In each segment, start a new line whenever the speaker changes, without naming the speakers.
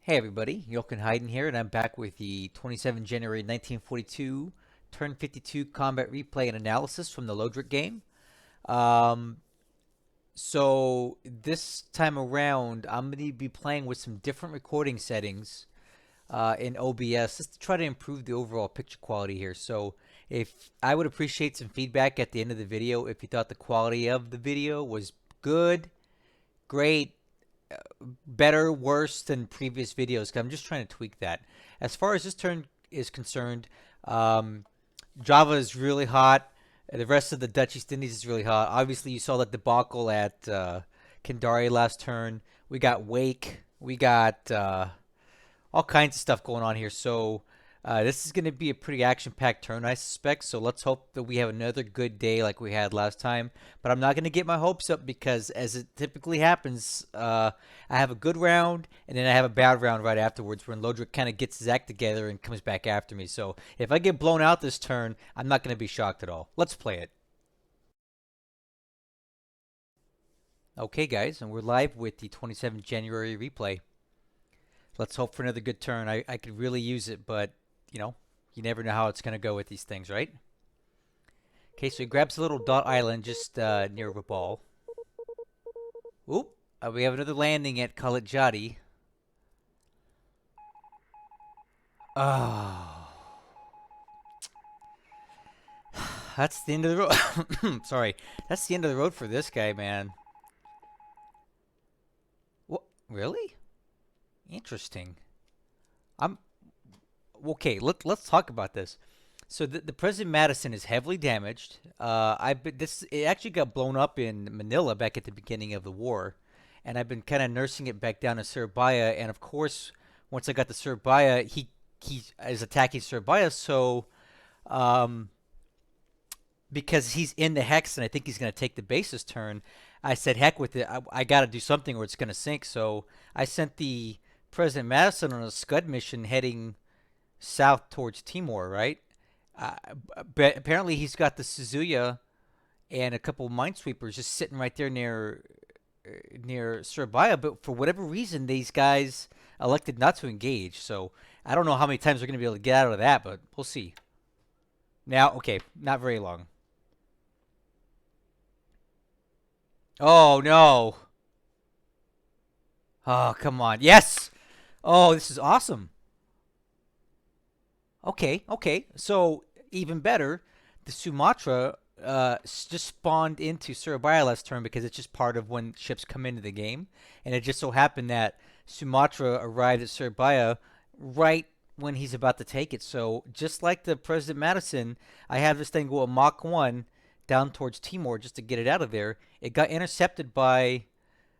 Hey everybody, Heiden here, and I'm back with the 27 January 1942 Turn 52 combat replay and analysis from the Lodrik game. Um, so this time around, I'm going to be playing with some different recording settings in OBS just to try to improve the overall picture quality here. So if I would appreciate some feedback at the end of the video if you thought the quality of the video was good, great, better, worse than previous videos. 'Cause I'm just trying to tweak that. As far as this turn is concerned, um, Java is really hot. The rest of the Dutch East Indies is really hot. Obviously, you saw that debacle at Kendari last turn. We got Wake. We got all kinds of stuff going on here. So this is going to be a pretty action-packed turn, I suspect. So let's hope that we have another good day like we had last time. But I'm not going to get my hopes up because, as it typically happens, I have a good round and then I have a bad round right afterwards when Lodrik kind of gets his act together and comes back after me. So if I get blown out this turn, I'm not going to be shocked at all. Let's play it. Okay, guys, and we're live with the 27th January replay. Let's hope for another good turn. I could really use it, but you know, you never know how it's going to go with these things, right? Okay, so he grabs a little dot island just near a ball. Oop, we have another landing at Kalajati. Oh, that's the end of the road. Sorry, that's the end of the road for this guy, man. What? Really? Interesting. I'm okay. Let's talk about this. So the President Madison is heavily damaged. It actually got blown up in Manila back at the beginning of the war, and I've been kind of nursing it back down to Surabaya. And of course, once I got to Surabaya, he is attacking Surabaya. So um, because he's in the hex, and I think he's going to take the base this turn, I said, heck with it. I got to do something or it's going to sink. So I sent the President Madison on a Scud mission heading south towards Timor, right? Uh, but apparently he's got the Suzuya and a couple of minesweepers just sitting right there near Surabaya. But for whatever reason, these guys elected not to engage. So I don't know how many times we're going to be able to get out of that, but we'll see. Now, okay, not very long. Oh, no. Oh, come on. Yes! Oh, this is awesome. Okay, okay. So even better, the Sumatra just spawned into Surabaya last turn because it's just part of when ships come into the game, and it just so happened that Sumatra arrived at Surabaya right when he's about to take it. So just like the President Madison, I have this thing go a Mach 1 down towards Timor just to get it out of there. It got intercepted by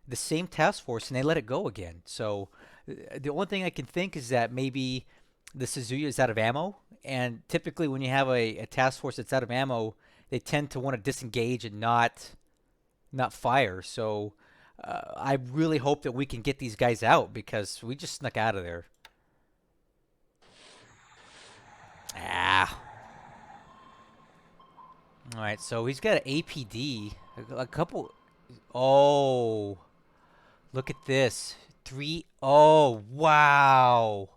the same task force and they let it go again. So the only thing I can think is that maybe the Suzuya is out of ammo. And typically, when you have a task force that's out of ammo, they tend to want to disengage and not fire. So I really hope that we can get these guys out because we just snuck out of there. Ah. All right, so he's got an APD. A couple. Oh, look at this. Three. Oh, wow.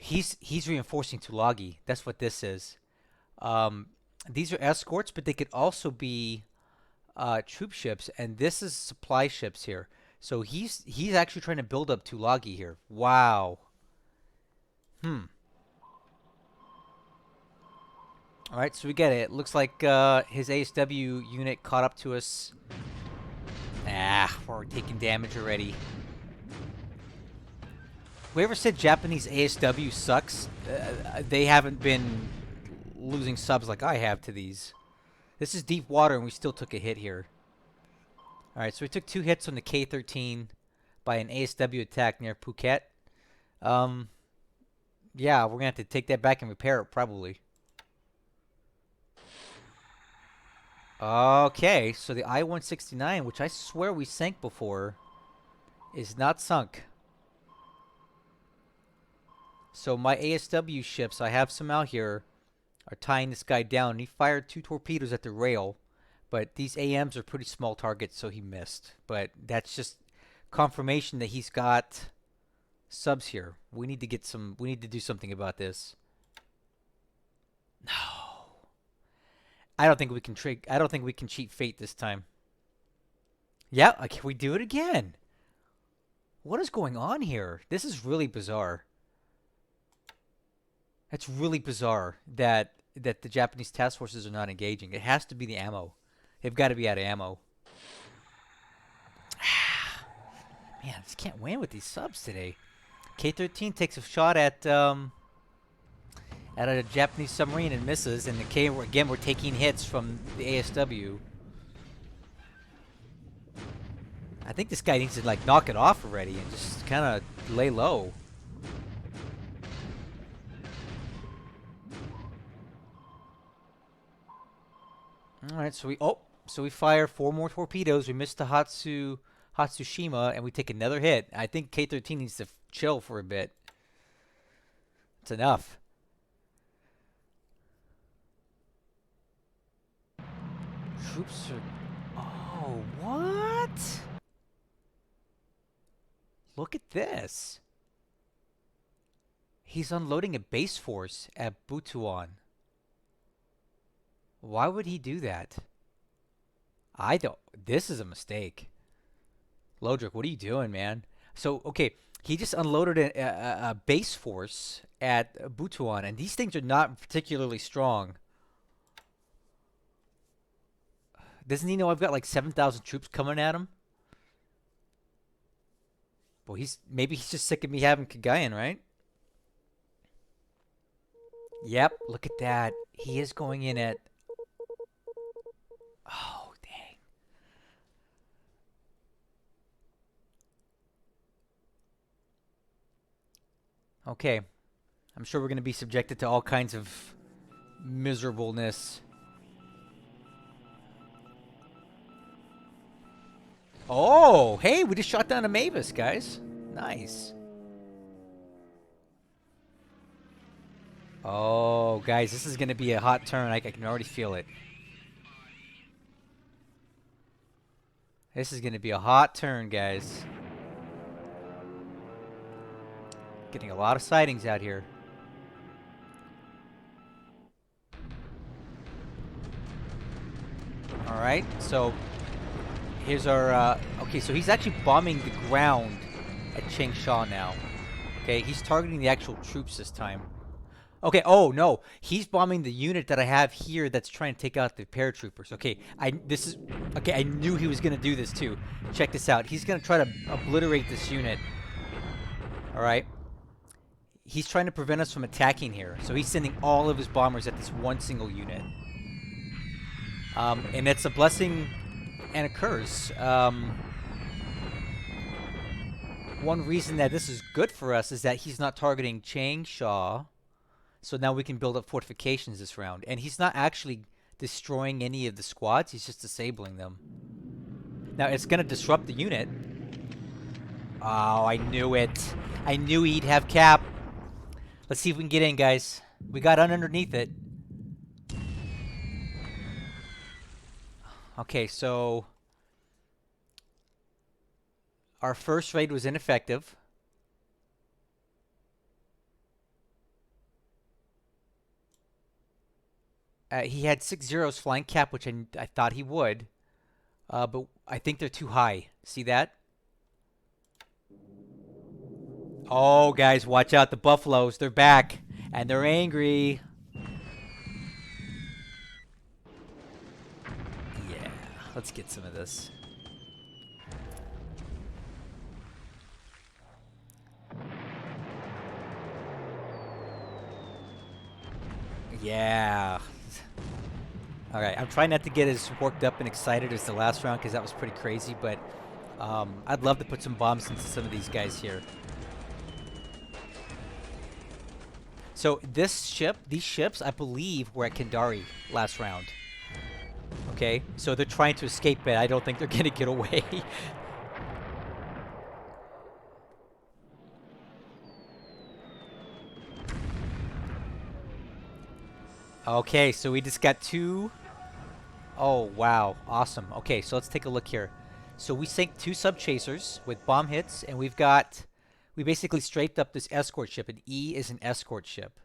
He's reinforcing Tulagi. That's what this is. Um, these are escorts, but they could also be troop ships, and this is supply ships here. So he's actually trying to build up Tulagi here. Wow. Hmm. All right, so we get it. It looks like his ASW unit caught up to us. Ah, we're taking damage already. Whoever said Japanese ASW sucks, they haven't been losing subs like I have to these. This is deep water, and we still took a hit here. All right, so we took 2 hits on the K-13 by an ASW attack near Phuket. Um, yeah, we're going to have to take that back and repair it, probably. Okay, so the I-169, which I swear we sank before, is not sunk. So my ASW ships, I have some out here, are tying this guy down. He fired 2 torpedoes at the rail, but these AMs are pretty small targets, so he missed. But that's just confirmation that he's got subs here. We need to get some. We need to do something about this. No, I don't think we can trick. I don't think we can cheat fate this time. Yeah, can we do it again? What is going on here? This is really bizarre. It's really bizarre that the Japanese task forces are not engaging. It has to be the ammo. They've got to be out of ammo. Man, I just can't win with these subs today. K-13 takes a shot at a Japanese submarine and misses, and the K again we're taking hits from the ASW. I think this guy needs to like knock it off already and just kind of lay low. All right, so we fire 4 more torpedoes. We missed the Hatsushima, and we take another hit. I think K-13 needs to chill for a bit. It's enough. Troops are... Oh, what? Look at this. He's unloading a base force at Butuan. Why would he do that? I don't... This is a mistake. Lodrik, what are you doing, man? So, okay, he just unloaded a base force at Butuan, and these things are not particularly strong. Doesn't he know I've got like 7,000 troops coming at him? Well, maybe he's just sick of me having Cagayan, right? Yep, look at that. He is going in at... Oh, dang. Okay. I'm sure we're going to be subjected to all kinds of miserableness. Oh, hey, we just shot down a Mavis, guys. Nice. Oh, guys, this is going to be a hot turn. I can already feel it. This is going to be a hot turn, guys. Getting a lot of sightings out here. All right, so here's our... okay, so he's actually bombing the ground at Changsha now. Okay, he's targeting the actual troops this time. Okay, oh no, he's bombing the unit that I have here that's trying to take out the paratroopers. Okay, I knew he was gonna do this too. Check this out. He's gonna try to obliterate this unit. All right. He's trying to prevent us from attacking here, so he's sending all of his bombers at this one single unit. And it's a blessing and a curse. One reason that this is good for us is that he's not targeting Changsha. So now we can build up fortifications this round. And he's not actually destroying any of the squads. He's just disabling them. Now, it's going to disrupt the unit. Oh, I knew it. I knew he'd have cap. Let's see if we can get in, guys. We got underneath it. Okay, so... our first raid was ineffective. He had 6 zeros flying cap, which I thought he would. But I think they're too high. See that? Oh, guys, watch out. The Buffaloes, they're back. And they're angry. Yeah, let's get some of this. Yeah. Alright, I'm trying not to get as worked up and excited as the last round because that was pretty crazy, but I'd love to put some bombs into some of these guys here. So these ships, I believe, were at Kendari last round. Okay, so they're trying to escape it. I don't think they're going to get away. Okay, so we just got 2. Oh, wow. Awesome. Okay, so let's take a look here. So we sank 2 sub chasers with bomb hits, and we basically strafed up this escort ship. And E is an escort ship.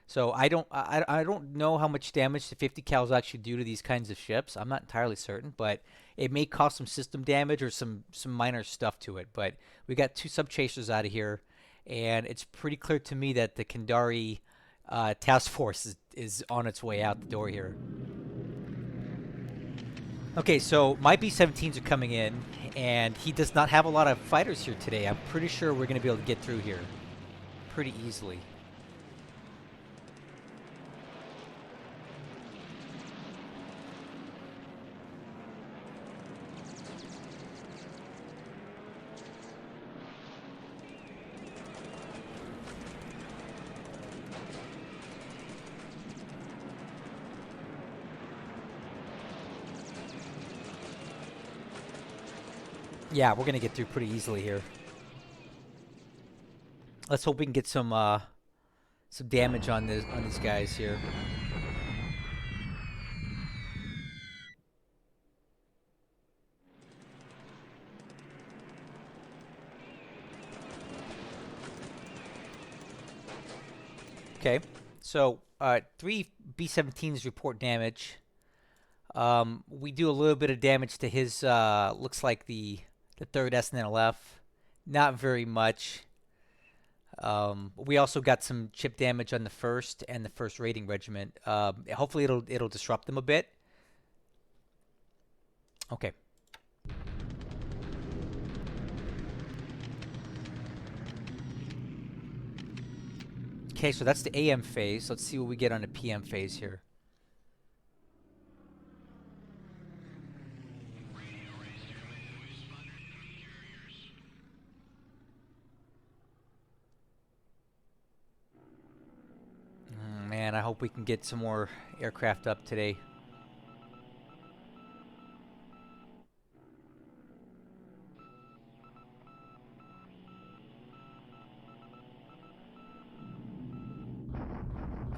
So I don't know how much damage the 50 cals actually do to these kinds of ships. I'm not entirely certain, but it may cause some system damage or some minor stuff to it. But we got 2 sub chasers out of here, and it's pretty clear to me that the Kendari task force is on its way out the door here. Okay, so my B-17s are coming in, and he does not have a lot of fighters here today. I'm pretty sure we're going to be able to get through here pretty easily. Yeah, we're going to get through pretty easily here. Let's hope we can get some damage on these guys here. Okay, so 3 B-17s report damage. We do a little bit of damage to his, looks like the third SNLF. Not very much. We also got some chip damage on the first and the first raiding regiment. Hopefully it'll disrupt them a bit. Okay. Okay, so that's the AM phase. Let's see what we get on the PM phase here. Man, I hope we can get some more aircraft up today.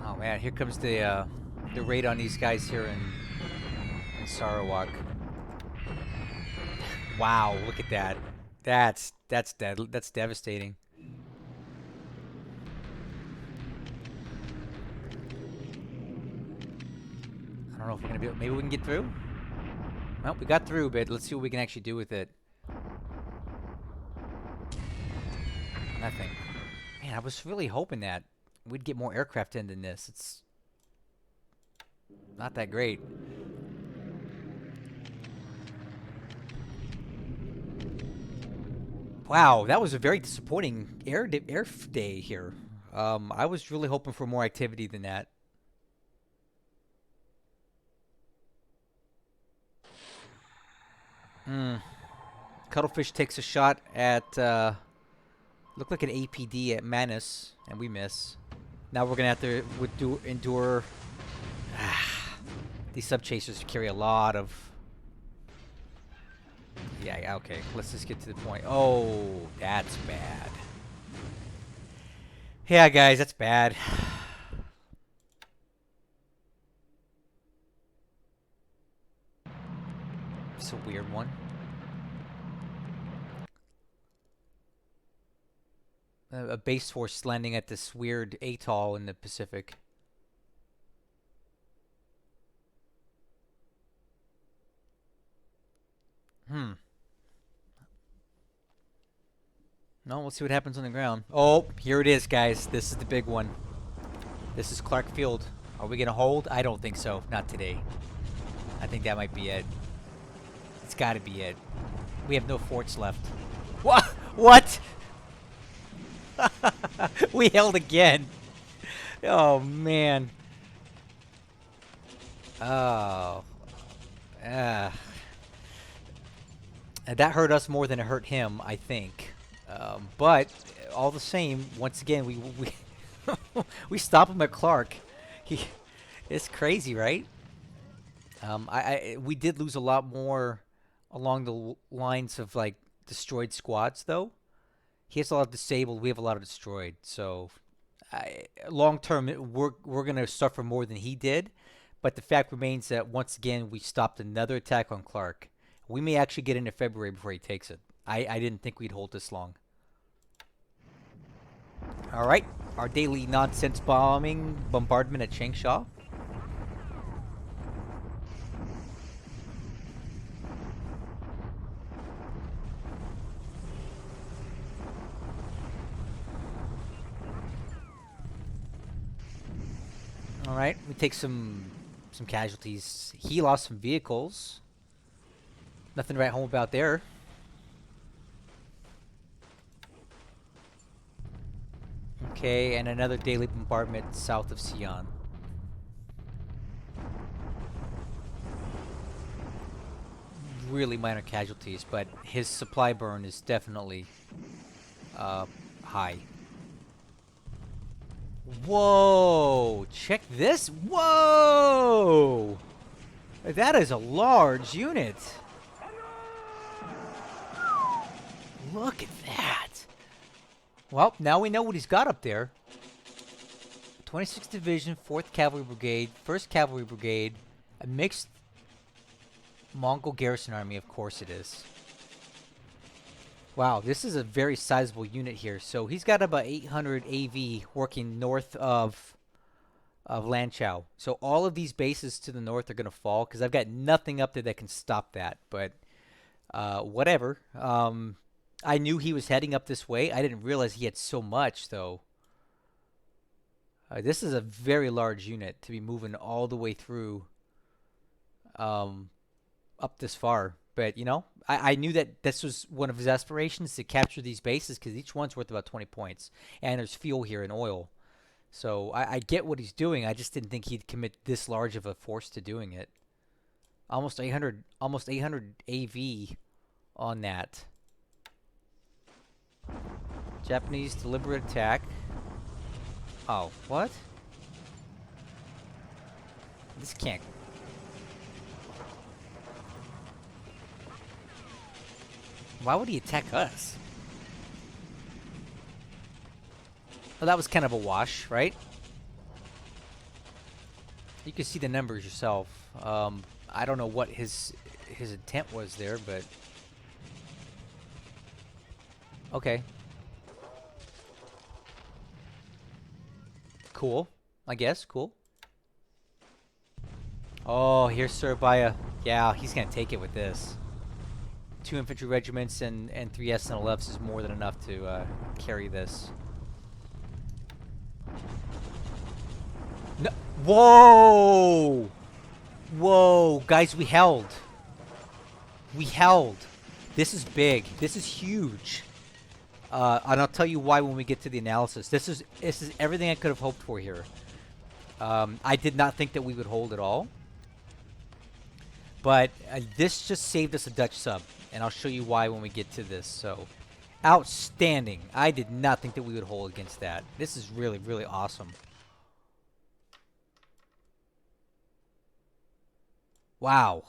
Oh man, here comes the raid on these guys here in Sarawak. Wow, look at that. That's devastating. I don't know if we're gonna be. Maybe we can get through. Well, we got through, but let's see what we can actually do with it. Nothing. Man, I was really hoping that we'd get more aircraft in than this. It's not that great. Wow, that was a very disappointing air day here. I was really hoping for more activity than that. Cuttlefish takes a shot at, looked like an APD at Manus, and we miss. Now we're going to have to endure. These sub-chasers carry a lot of... Yeah, okay. Let's just get to the point. Oh, that's bad. Yeah, guys, that's bad. It's a weird one. A base force landing at this weird atoll in the Pacific. No, we'll see what happens on the ground. Oh, here it is, guys. This is the big one. This is Clark Field. Are we going to hold? I don't think so. Not today. I think that might be it. It's got to be it. We have no forts left. What? What? We held again. Oh, man. Oh. That hurt us more than it hurt him, I think. But all the same, once again, we we stop him at Clark. It's crazy, right? We did lose a lot more along the lines of like destroyed squads, though. He has a lot disabled. We have a lot of destroyed. So, long term, we're gonna suffer more than he did. But the fact remains that once again we stopped another attack on Clark. We may actually get into February before he takes it. I didn't think we'd hold this long. All right, our daily nonsense bombardment at Changsha. All right, we take some casualties. He lost some vehicles. Nothing to write home about there. Okay, and another daily bombardment south of Xi'an. Really minor casualties, but his supply burn is definitely high. Whoa! Check this! Whoa! That is a large unit. Look at that. Well, now we know what he's got up there. 26th Division, 4th Cavalry Brigade, 1st Cavalry Brigade, a mixed Mongol garrison army, of course it is. Wow, this is a very sizable unit here. So he's got about 800 AV working north of Lanchow. So all of these bases to the north are going to fall because I've got nothing up there that can stop that. But whatever. I knew he was heading up this way. I didn't realize he had so much, though. This is a very large unit to be moving all the way through up this far. But, you know, I knew that this was one of his aspirations to capture these bases because each one's worth about 20 points. And there's fuel here and oil. So I get what he's doing. I just didn't think he'd commit this large of a force to doing it. Almost 800 AV on that. Japanese deliberate attack. Oh, what? This can't. Why would he attack us? Well, that was kind of a wash, right? You can see the numbers yourself. I don't know what his intent was there, but okay. Cool, I guess. Cool. Oh, here's Surabaya. Yeah, he's gonna take it with this. 2 infantry regiments and 3 SNLFs is more than enough to carry this. No. Whoa! Whoa, guys, we held. We held. This is big. This is huge. And I'll tell you why when we get to the analysis. This is everything I could have hoped for here. I did not think that we would hold at all. But this just saved us a Dutch sub. And I'll show you why when we get to this. So, outstanding. I did not think that we would hold against that. This is really, really awesome. Wow.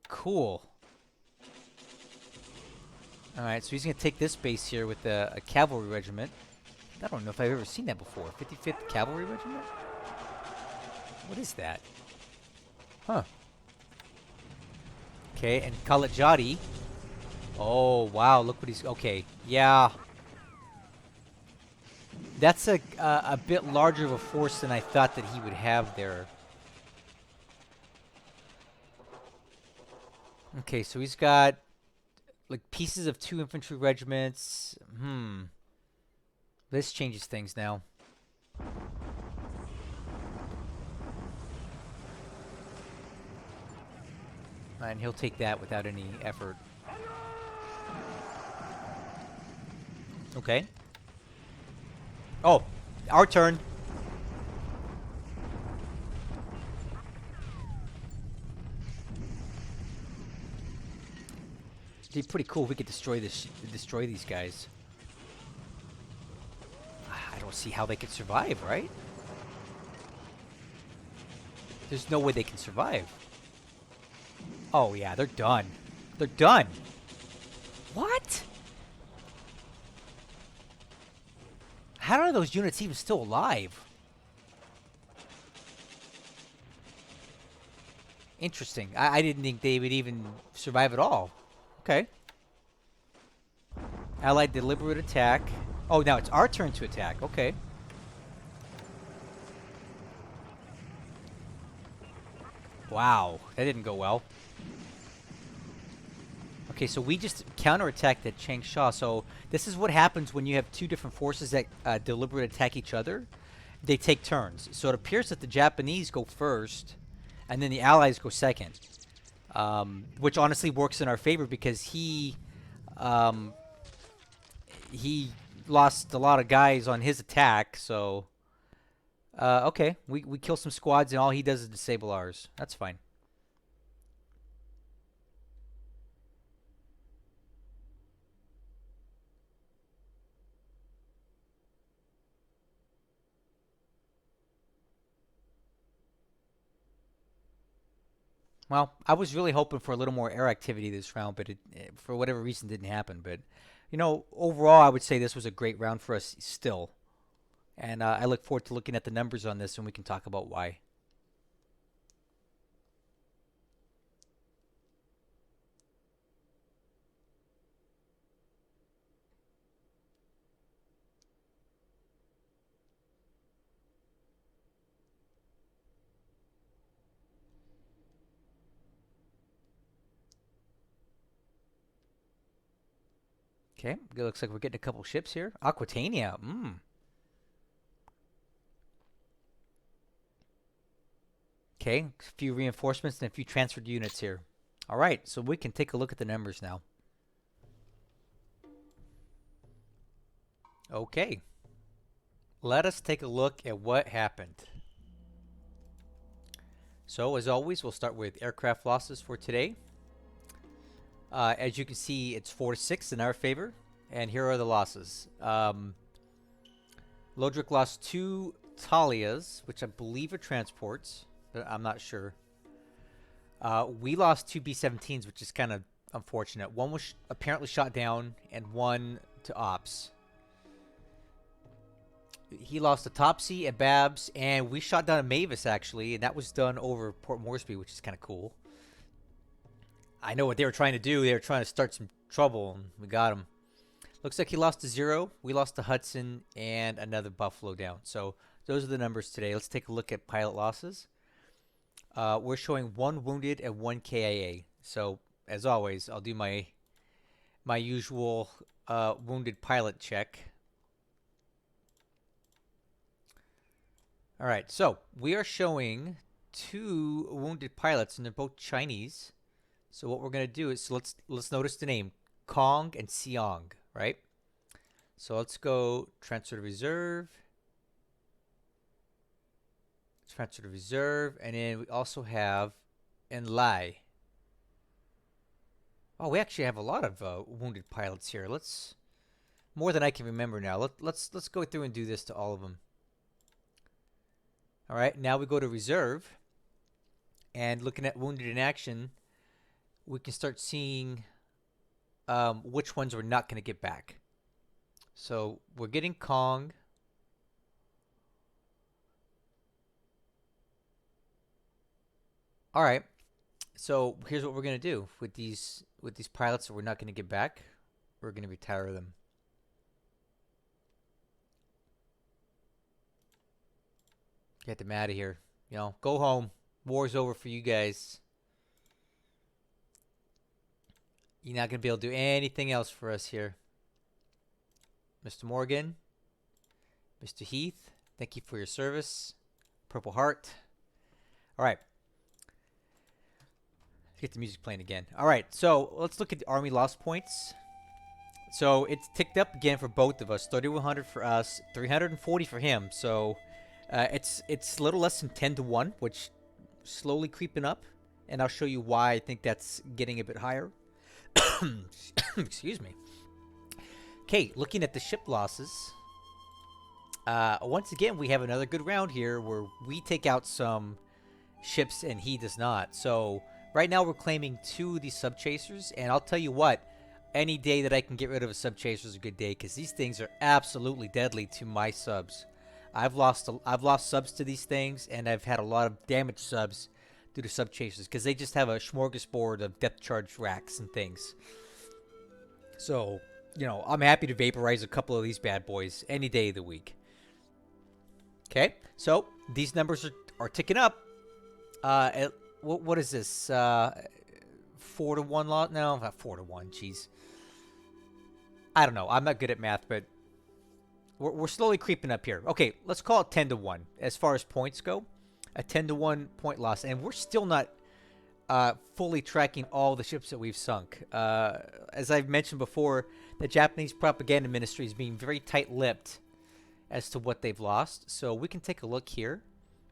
Cool. Alright, so he's going to take this base here with a cavalry regiment. I don't know if I've ever seen that before. 55th Cavalry Regiment? What is that? Huh. Okay, and Kalajati. Oh, wow, look what he's... Okay, yeah. That's a bit larger of a force than I thought that he would have there. Okay, so he's got like pieces of 2 infantry regiments. This changes things now. And he'll take that without any effort. Okay. Oh, our turn. It'd be pretty cool if we could destroy these guys. I don't see how they could survive, right? There's no way they can survive. Oh yeah, they're done. They're done. What? How are those units even still alive? Interesting. I didn't think they would even survive at all. Okay. Allied deliberate attack. Oh, now it's our turn to attack. Okay. Wow, that didn't go well. Okay, so we just counterattacked at Changsha. So this is what happens when you have two different forces that deliberate attack each other. They take turns. So it appears that the Japanese go first, and then the Allies go second, which honestly works in our favor because um, he lost a lot of guys on his attack. So okay, we kill some squads, and all he does is disable ours. That's fine. Well, I was really hoping for a little more air activity this round, but it for whatever reason didn't happen. But overall, I would say this was a great round for us still, and I look forward to looking at the numbers on this, and we can talk about why. Okay, it looks like we're getting a couple ships here. Aquitania, Okay, a few reinforcements and a few transferred units here. All right, so we can take a look at the numbers now. Okay, let us take a look at what happened. So, as always, we'll start with aircraft losses for today. As you can see, it's 4-6 in our favor, and here are the losses. Lodrik lost 2 Talias, which I believe are transports, but I'm not sure. We lost 2 B-17s, which is kind of unfortunate. One was apparently shot down, and one to ops. He lost a Topsy, a Babs, and we shot down a Mavis, actually, and that was done over Port Moresby, which is kind of cool. I know what they were trying to do. They were trying to start some trouble, and we got him. Looks like he lost to 0. We lost to Hudson, and another Buffalo down. So those are the numbers today. Let's take a look at pilot losses. We're showing 1 wounded and 1 KIA. So, as always, I'll do my usual wounded pilot check. All right, so we are showing 2 wounded pilots, and they're both Chinese. So what we're going to do is, so let's notice the name, Kong and Siong, right? So let's go transfer to reserve. Transfer to reserve, and then we also have Enlai. Oh, we actually have a lot of wounded pilots here. More than I can remember now. Let's go through and do this to all of them. All right, now we go to reserve, and looking at wounded in action, we can start seeing which ones we're not going to get back. So we're getting Kong. All right, so here's what we're going to do with these pilots that we're not going to get back. We're going to retire them. Get them out of here. Go home. War's over for you guys. You're not going to be able to do anything else for us here. Mr. Morgan, Mr. Heath, thank you for your service. Purple Heart. All right. Let's get the music playing again. All right, so let's look at the Army loss points. So it's ticked up again for both of us. 3,100 for us, 340 for him. So it's a little less than 10-1, which slowly creeping up. And I'll show you why I think that's getting a bit higher. Excuse me. Okay, looking at the ship losses. Once again, we have another good round here where we take out some ships and he does not. So right now we're claiming 2 of these sub chasers, and I'll tell you what, any day that I can get rid of a sub chaser is a good day because these things are absolutely deadly to my subs. I've lost subs to these things, and I've had a lot of damaged subs do the sub chasers because they just have a smorgasbord of depth charge racks and things. So, I'm happy to vaporize a couple of these bad boys any day of the week. Okay, so these numbers are ticking up. What is this? 4-1 lot? No, not 4-1. Jeez, I don't know. I'm not good at math, but we're slowly creeping up here. Okay, let's call it 10-1 as far as points go. A 10-1 point loss, and we're still not fully tracking all the ships that we've sunk. As I've mentioned before, the Japanese propaganda ministry is being very tight-lipped as to what they've lost. So we can take a look here,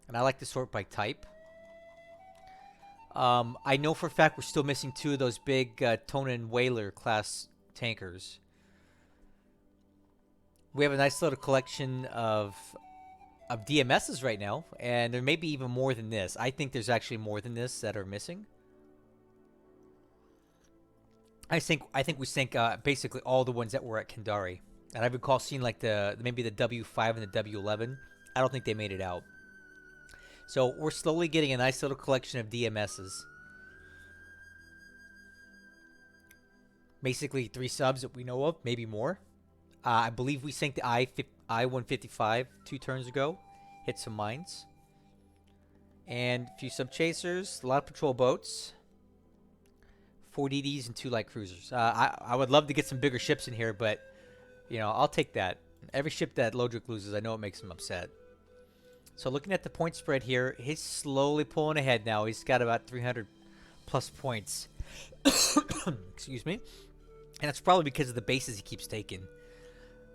and I like to sort by type. I know for a fact we're still missing 2 of those big Tonin Whaler class tankers. We have a nice little collection of DMSs right now, and there may be even more than this. I think there's actually more than this that are missing. I think we sank basically all the ones that were at Kendari, and I recall seeing like maybe the W5 and the W11. I don't think they made it out. So we're slowly getting a nice little collection of DMSs. Basically 3 subs that we know of, maybe more. I believe we sank the I-155 2 turns ago. Hit some mines. And a few sub-chasers. A lot of patrol boats. 4 DDs and 2 light cruisers. I would love to get some bigger ships in here, but, I'll take that. Every ship that Lodrik loses, I know it makes him upset. So looking at the point spread here, he's slowly pulling ahead now. He's got about 300 plus points. Excuse me. And that's probably because of the bases he keeps taking.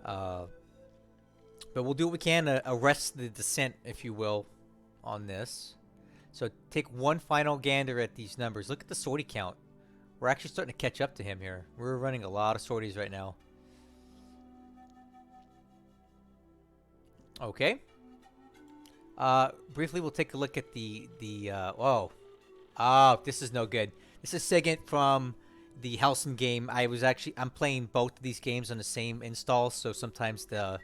But we'll do what we can to arrest the descent, if you will, on this. So take one final gander at these numbers. Look at the sortie count. We're actually starting to catch up to him here. We're running a lot of sorties right now. Okay. Briefly, we'll take a look at oh, this is no good. This is Sigint from the Halcyon game. I'm playing both of these games on the same install, so sometimes the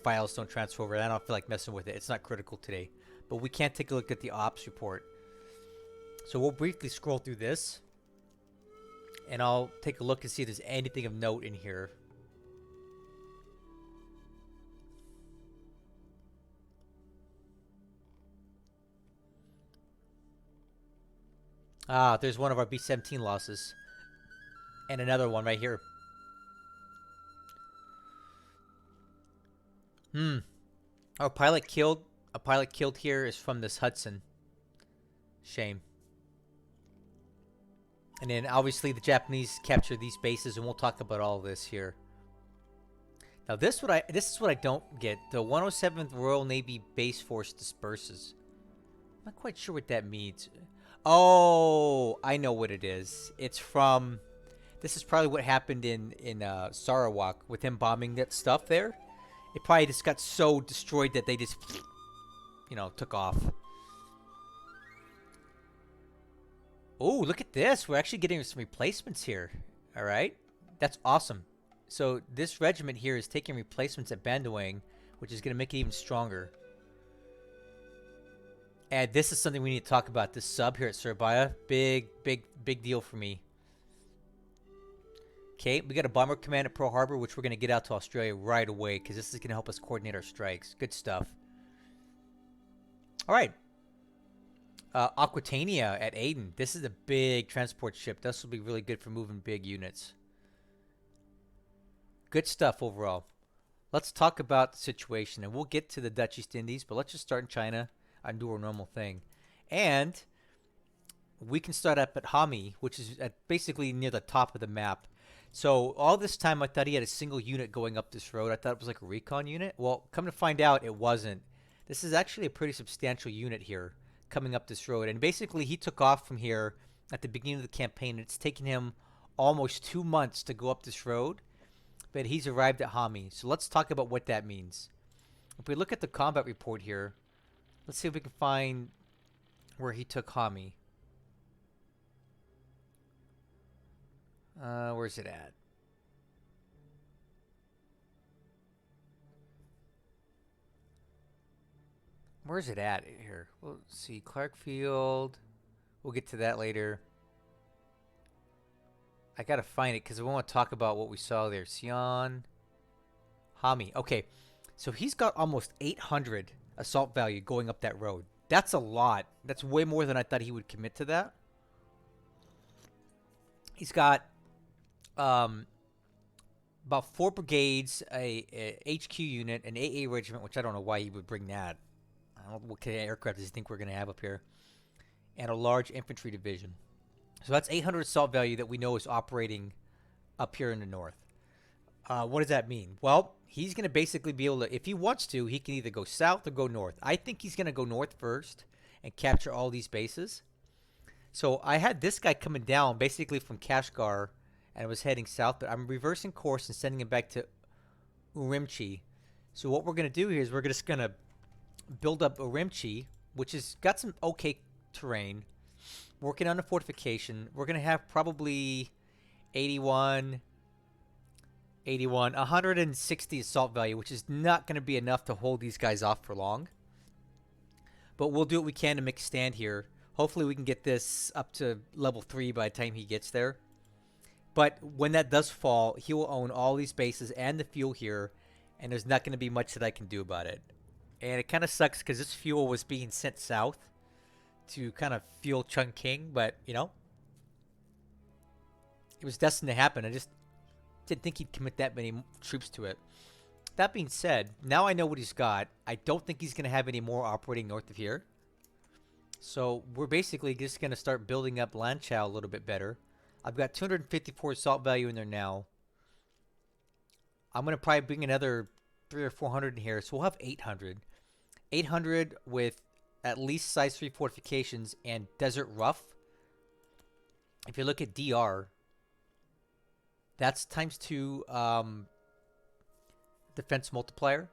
files don't transfer over. I don't feel like messing with it. It's not critical today. But we can't take a look at the ops report. So we'll briefly scroll through this, and I'll take a look and see if there's anything of note in here. There's one of our B-17 losses. And another one right here. A pilot killed here is from this Hudson. Shame. And then obviously the Japanese captured these bases, and we'll talk about all of this here. Now this is what I don't get. The 107th Royal Navy Base Force disperses. I'm not quite sure what that means. Oh, I know what it is. It's from... This is probably what happened in Sarawak with him bombing that stuff there. It probably just got so destroyed that they just, took off. Oh, look at this. We're actually getting some replacements here. All right. That's awesome. So this regiment here is taking replacements at Bandawang, which is going to make it even stronger. And this is something we need to talk about. This sub here at Surabaya. Big deal for me. Okay, we got a bomber command at Pearl Harbor, which we're going to get out to Australia right away, because this is going to help us coordinate our strikes. Good stuff. All right. Aquitania at Heiden. This is a big transport ship. This will be really good for moving big units. Good stuff overall. Let's talk about the situation, and we'll get to the Dutch East Indies, but let's just start in China and do our normal thing. And we can start up at Hami, which is basically near the top of the map. So all this time I thought he had a single unit going up this road. I thought it was like a recon unit. Well, come to find out, it wasn't. This is actually a pretty substantial unit here coming up this road. And basically he took off from here at the beginning of the campaign. It's taken him almost 2 months to go up this road. But he's arrived at Hami. So let's talk about what that means. If we look at the combat report here, let's see if we can find where he took Hami. Where's it at? Where's it at here? Well, let's see. Clarkfield. We'll get to that later. I gotta find it because I want to talk about what we saw there. Sion Hami. Okay, so he's got almost 800 assault value going up that road. That's a lot. That's way more than I thought he would commit to that. He's got about 4 brigades, a HQ unit, an AA regiment, which I don't know why he would bring that. I don't know what kind of aircraft does he think we're going to have up here, and a large infantry division. So that's 800 assault value that we know is operating up here in the north. What does that mean? Well, he's going to basically be able to, if he wants to, he can either go south or go north. I think he's going to go north first and capture all these bases. So I had this guy coming down basically from Kashgar and was heading south, but I'm reversing course and sending him back to Urumqi. So what we're going to do here is we're just going to build up Urumqi, which has got some okay terrain, working on the fortification. We're going to have probably 81, 160 assault value, which is not going to be enough to hold these guys off for long. But we'll do what we can to make a stand here. Hopefully we can get this up to level 3 by the time he gets there. But when that does fall, he will own all these bases and the fuel here, and there's not going to be much that I can do about it. And it kind of sucks because this fuel was being sent south to kind of fuel Chungking, but, you know, it was destined to happen. I just didn't think he'd commit that many troops to it. That being said, now I know what he's got. I don't think he's going to have any more operating north of here. So we're basically just going to start building up Lanchow a little bit better. I've got 254 assault value in there now. I'm going to probably bring another 300 or 400 in here, so we'll have 800. 800 with at least size 3 fortifications and desert rough. If you look at DR, that's times 2 defense multiplier.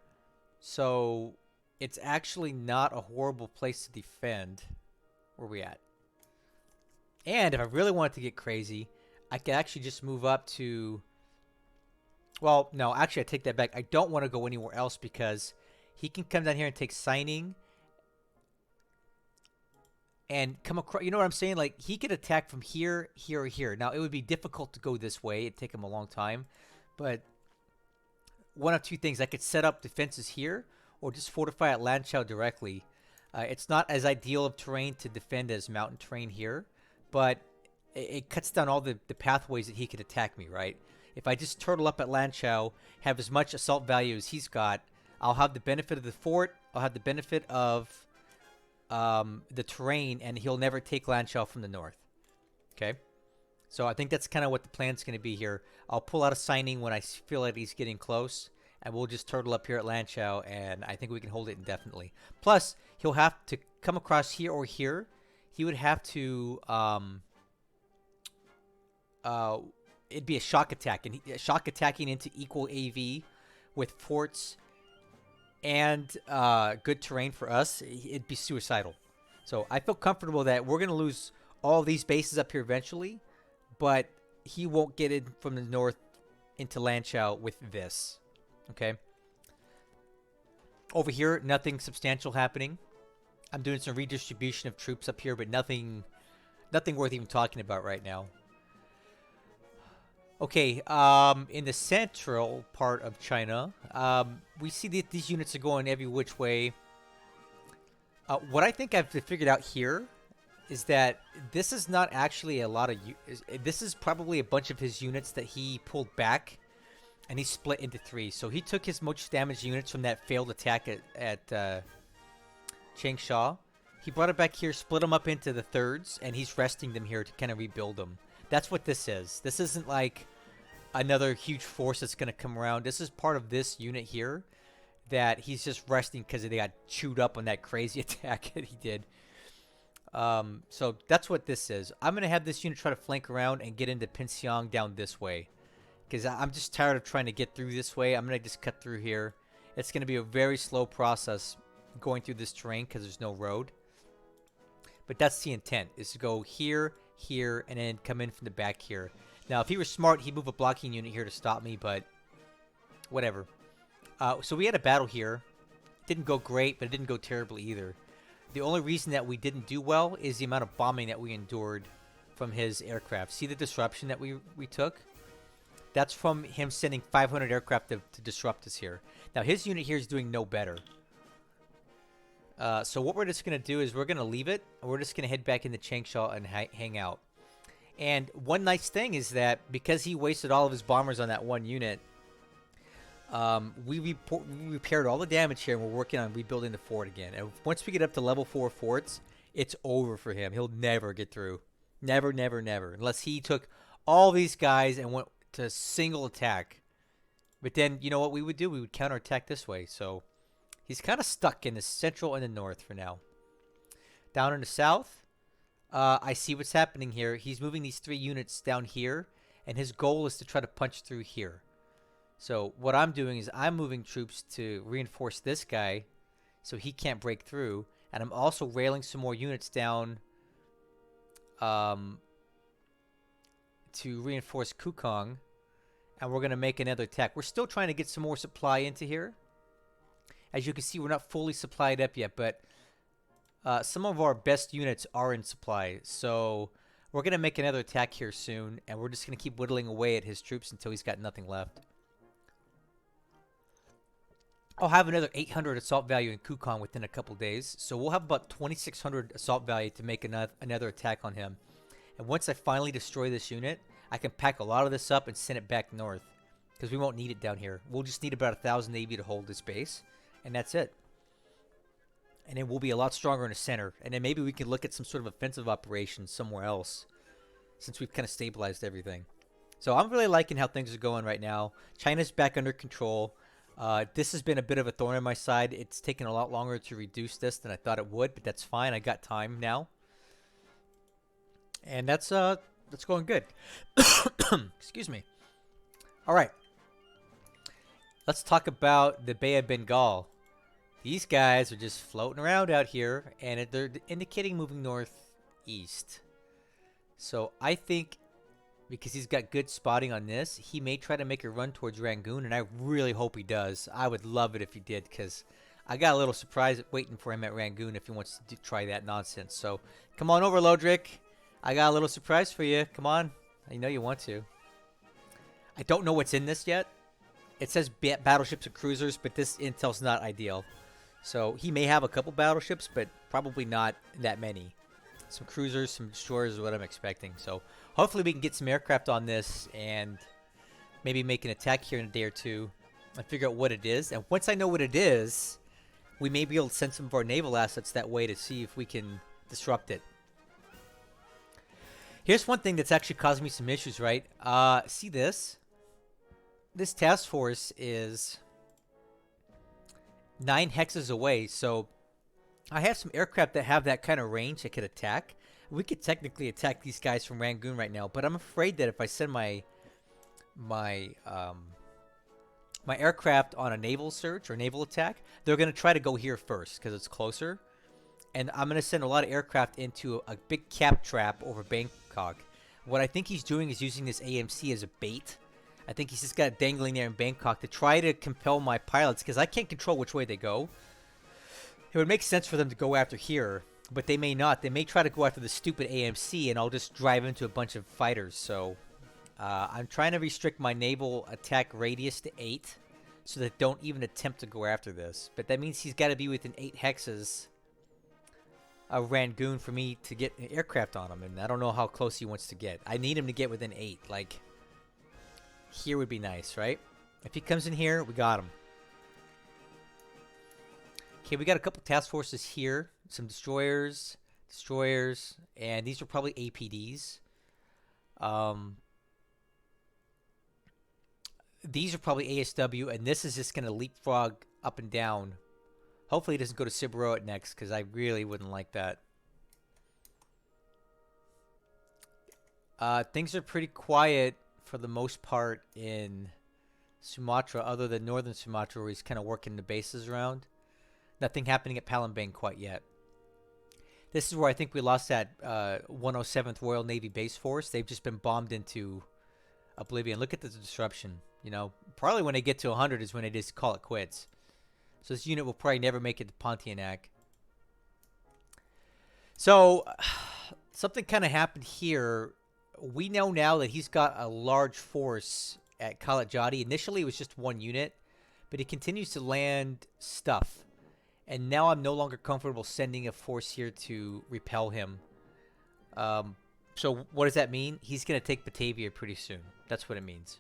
So it's actually not a horrible place to defend. Where are we at? And if I really wanted to get crazy, I could actually just move up to... Well, no, actually I take that back. I don't want to go anywhere else because he can come down here and take signing and come across... You know what I'm saying? Like, he could attack from here, here, or here. Now, it would be difficult to go this way. It'd take him a long time. But one of two things. I could set up defenses here or just fortify at Lanchow directly. It's not as ideal of terrain to defend as mountain terrain here, but it cuts down all the pathways that he could attack me, right? If I just turtle up at Lanchow, have as much assault value as he's got, I'll have the benefit of the fort, I'll have the benefit of the terrain, and he'll never take Lanchow from the north. Okay? So I think that's kind of what the plan's going to be here. I'll pull out a signing when I feel like he's getting close, and we'll just turtle up here at Lanchow, and I think we can hold it indefinitely. Plus, he'll have to come across here or here. He would have to... it'd be a shock attack, and shock attacking into equal AV with forts and good terrain for us, it'd be suicidal. So I feel comfortable that we're going to lose all these bases up here eventually, but he won't get in from the north into Lanchow with this. Okay. Over here, nothing substantial happening. I'm doing some redistribution of troops up here, but nothing worth even talking about right now. Okay, in the central part of China, we see that these units are going every which way. What I think I've figured out here is that this is not actually a lot of... This is probably a bunch of his units that he pulled back, and he split into 3. So he took his most damaged units from that failed attack at Changsha. He brought it back here, split them up into the thirds, and he's resting them here to kind of rebuild them. That's what this is. This isn't like another huge force that's going to come around. This is part of this unit here that he's just resting because they got chewed up on that crazy attack that he did. So that's what this is. I'm going to have this unit try to flank around and get into Pinxiang down this way, because I'm just tired of trying to get through this way. I'm going to just cut through here. It's going to be a very slow process going through this terrain because there's no road. But that's the intent, is to go here, here, and then come in from the back here. Now, if he was smart, he'd move a blocking unit here to stop me, but whatever. So we had a battle here. Didn't go great, but it didn't go terribly either. The only reason that we didn't do well is the amount of bombing that we endured from his aircraft. See the disruption that we took? That's from him sending 500 aircraft to disrupt us here. Now, his unit here is doing no better. So what we're just going to do is we're going to leave it. And we're just going to head back into Changsha and hang out. And one nice thing is that because he wasted all of his bombers on that one unit, we repaired all the damage here, and we're working on rebuilding the fort again. And once we get up to level 4 forts, it's over for him. He'll never get through. Never, never, never. Unless he took all these guys and went to single attack. But then, you know what we would do? We would counterattack this way. So he's kind of stuck in the central and the north for now. Down in the south, I see what's happening here. He's moving these 3 units down here, and his goal is to try to punch through here. So what I'm doing is I'm moving troops to reinforce this guy so he can't break through. And I'm also railing some more units down to reinforce Kukong. And we're going to make another attack. We're still trying to get some more supply into here. As you can see, we're not fully supplied up yet, but some of our best units are in supply. So we're going to make another attack here soon, and we're just going to keep whittling away at his troops until he's got nothing left. I'll have another 800 assault value in Kukong within a couple days, so we'll have about 2,600 assault value to make another attack on him. And once I finally destroy this unit, I can pack a lot of this up and send it back north, because we won't need it down here. We'll just need about 1,000 AV to hold this base, and that's it. And then we'll be a lot stronger in the center, and then maybe we can look at some sort of offensive operation somewhere else, since we've kind of stabilized everything. So I'm really liking how things are going right now. China's back under control. This has been a bit of a thorn in my side. It's taken a lot longer to reduce this than I thought it would, but that's fine. I got time now. And that's going good. Excuse me. All right. Let's talk about the Bay of Bengal. These guys are just floating around out here, and they're indicating moving northeast. So I think because he's got good spotting on this, he may try to make a run towards Rangoon, and I really hope he does. I would love it if he did, because I got a little surprise waiting for him at Rangoon if he wants to try that nonsense. So come on over, Lodrik. I got a little surprise for you. Come on. I know you want to. I don't know what's in this yet. It says battleships and cruisers, but this intel's not ideal. So he may have a couple battleships, but probably not that many. Some cruisers, some destroyers is what I'm expecting. So hopefully we can get some aircraft on this and maybe make an attack here in a day or two and figure out what it is. And once I know what it is, we may be able to send some of our naval assets that way to see if we can disrupt it. Here's one thing that's actually causing me some issues, right? See this? This task force is 9 hexes away, so I have some aircraft that have that kind of range that could attack. We could technically attack these guys from Rangoon right now, but I'm afraid that if I send my aircraft on a naval search or naval attack, they're going to try to go here first because it's closer. And I'm going to send a lot of aircraft into a big cap trap over Bangkok. What I think he's doing is using this AMC as a bait. I think he's just got it dangling there in Bangkok to try to compel my pilots, because I can't control which way they go. It would make sense for them to go after here, but they may not. They may try to go after the stupid AMC, and I'll just drive into a bunch of fighters. So I'm trying to restrict my naval attack radius to 8, so that don't even attempt to go after this. But that means he's got to be within 8 hexes of Rangoon for me to get an aircraft on him, and I don't know how close he wants to get. I need him to get within 8. Like, here would be nice, right? If he comes in here, we got him. Okay, we got a couple task forces here. Some destroyers, and these are probably APDs. These are probably ASW, and this is just going to leapfrog up and down. Hopefully it doesn't go to Siberia next, because I really wouldn't like that. Things are pretty quiet for the most part in Sumatra, other than northern Sumatra, where he's kind of working the bases around. Nothing happening at Palembang quite yet. This is where I think we lost that 107th Royal Navy Base Force. They've just been bombed into oblivion. Look at the disruption. You know, probably when they get to 100 is when they just call it quits. So this unit will probably never make it to Pontianak. So something kind of happened here. We know now that he's got a large force at Kalajati. Initially, it was just one unit, but he continues to land stuff. And now I'm no longer comfortable sending a force here to repel him. Um, so what does that mean? He's going to take Batavia pretty soon. That's what it means.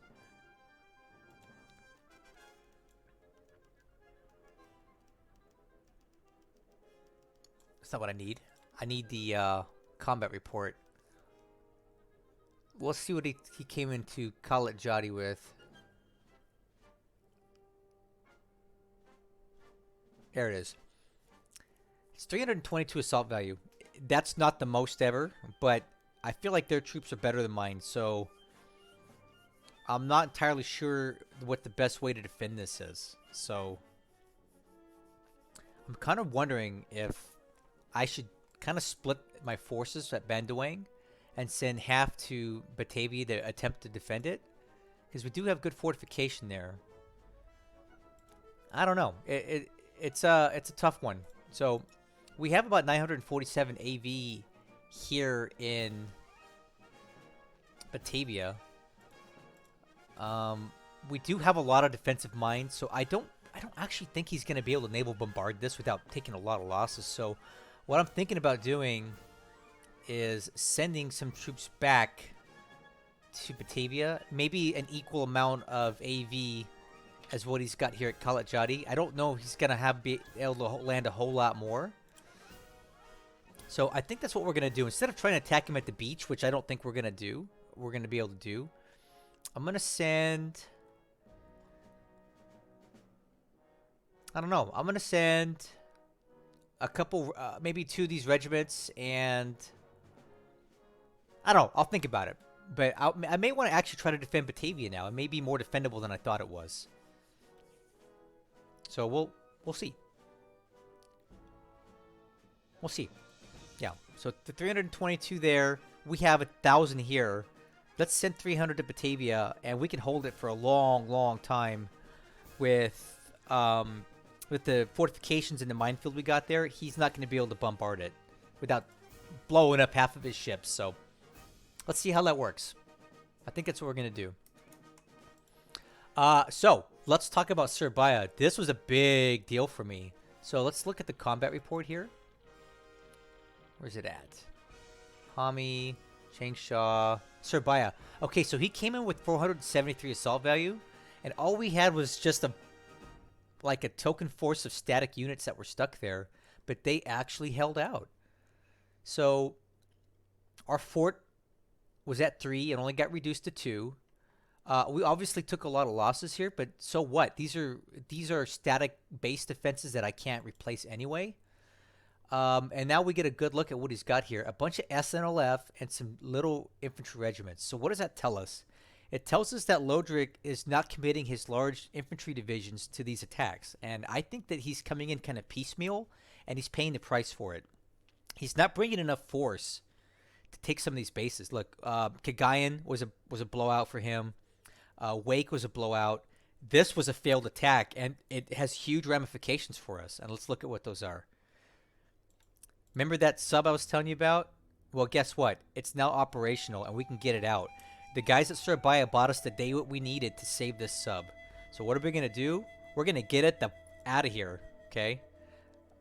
That's not what I need. I need the combat report. Let's see what he came into Kalajati with. There it is. It's 322 assault value. That's not the most ever, but I feel like their troops are better than mine, so I'm not entirely sure what the best way to defend this is. So I'm kind of wondering if I should kind of split my forces at Bandawang and send half to Batavia to attempt to defend it, because we do have good fortification there. I don't know. It's a tough one. So we have about 947 AV here in Batavia. We do have a lot of defensive mines, so I don't actually think he's going to be able to naval bombard this without taking a lot of losses. So what I'm thinking about doing is sending some troops back to Batavia, maybe an equal amount of AV as what he's got here at Kalajati. I don't know if he's going to be able to land a whole lot more. So I think that's what we're going to do. Instead of trying to attack him at the beach, which I don't think we're going to be able to do, I'm going to send... I don't know. I'm going to send a couple, maybe two of these regiments, and... I don't know. I'll think about it. But I may want to actually try to defend Batavia now. It may be more defendable than I thought it was. So we'll see. We'll see. Yeah. So the 322 there. We have 1,000 here. Let's send 300 to Batavia, and we can hold it for a long, long time with the fortifications and the minefield we got there. He's not going to be able to bombard it without blowing up half of his ships. So let's see how that works. I think that's what we're going to do. So let's talk about Surabaya. This was a big deal for me. So let's look at the combat report here. Where's it at? Hami, Changsha, Surabaya. Okay, so he came in with 473 assault value, and all we had was just a token force of static units that were stuck there, but they actually held out. So our fort was at 3 and only got reduced to 2. We obviously took a lot of losses here, but so what? These are static base defenses that I can't replace anyway. And now we get a good look at what he's got here. A bunch of SNLF and some little infantry regiments. So what does that tell us? It tells us that Lodrik is not committing his large infantry divisions to these attacks. And I think that he's coming in kind of piecemeal, and he's paying the price for it. He's not bringing enough force to take some of these bases. Look, Cagayan was a blowout for him. Wake was a blowout. This was a failed attack, and it has huge ramifications for us. And let's look at what those are. Remember that sub I was telling you about? Well, guess what? It's now operational, and we can get it out. The guys at Surabaya bought us the day what we needed to save this sub. So what are we going to do? We're going to get it out of here, okay?